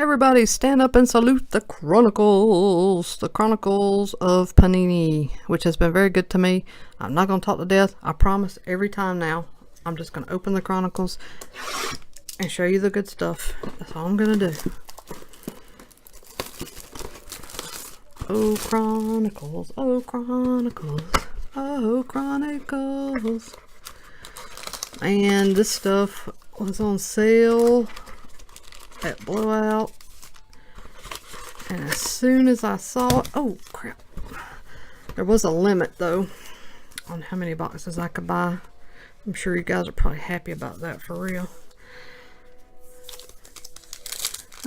Everybody stand up and salute the Chronicles of Panini, which has been very good to me. I'm not going to talk to death, I promise, every time now. I'm just going to open the Chronicles and show you the good stuff. That's all I'm going to do. Oh, Chronicles, oh, Chronicles, oh, Chronicles. And this stuff was on sale at Blowout, and as soon as I saw it, oh crap, there was a limit though on how many boxes I could buy. I'm sure you guys are probably happy about that, for real.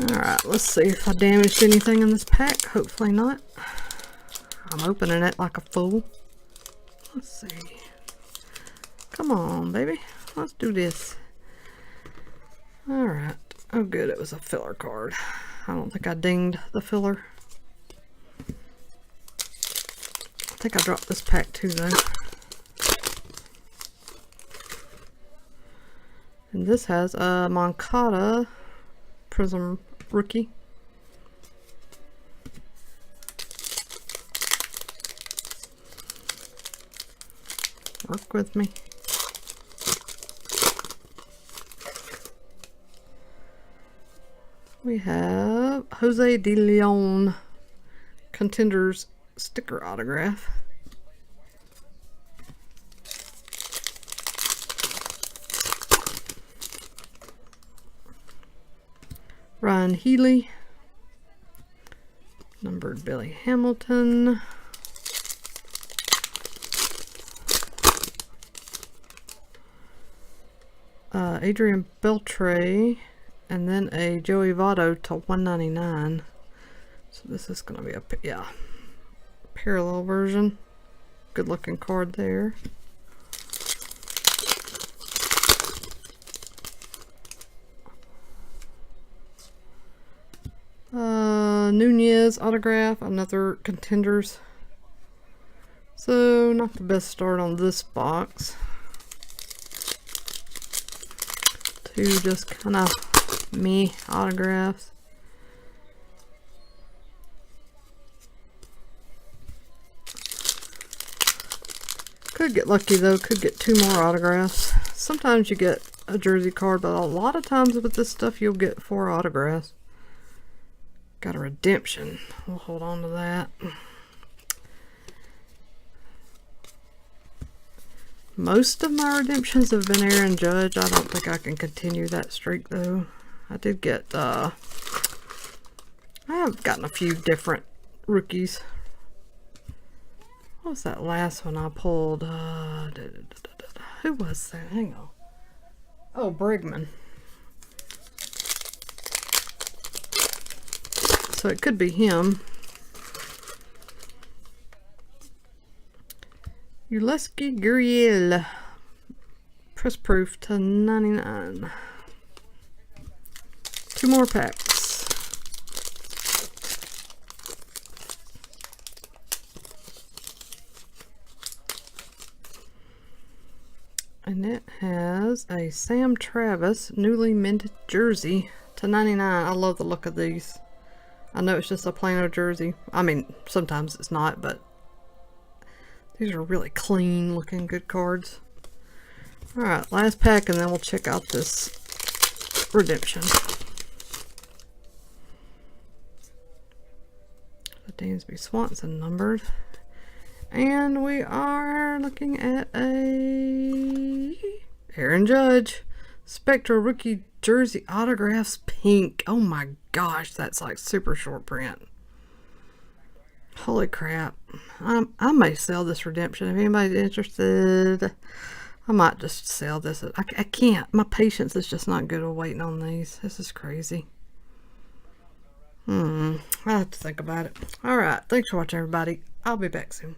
Alright, let's see if I damaged anything in this pack. Hopefully not. I'm opening it like a fool. Let's see. Come on, baby, let's do this. Alright. Oh good, it was a filler card. I don't think I dinged the filler. I think I dropped this pack too though. And this has a Moncada Prism Rookie. Work with me. We have Jose De Leon Contenders sticker autograph. Ryan Healy. Numbered Billy Hamilton. Adrian Beltre. And then a Joey Votto to 199. So this is going to be a parallel version. Good looking card there. Nunez autograph, another Contenders. So not the best start on this box. Two just kind of me autographs. Could get lucky though, could get two more autographs. Sometimes you get a jersey card, but a lot of times with this stuff you'll get 4 autographs. Got a redemption. We'll hold on to that. Most of my redemptions have been Aaron Judge. I don't think I can continue that streak though. I did get, I have gotten a few different rookies. What was that last one I pulled? Who was that? Hang on. Oh, Brigman. So it could be him. Uleski Gurriel. Press proof to 99. 2 more packs. And it has a Sam Travis newly minted jersey to 99. I love the look of these. I know it's just a plain old jersey. I mean, sometimes it's not, but these are really clean looking good cards. Alright, last pack and then we'll check out this redemption. Dansby Swanson numbered. And we are looking at a Aaron Judge Spectra rookie jersey autographs pink. Oh my gosh, that's like super short print. Holy crap. I may sell this redemption if anybody's interested. I might just sell this. I can't. My patience is just not good at waiting on these. This is crazy. I have to think about it. Alright, thanks for watching everybody. I'll be back soon.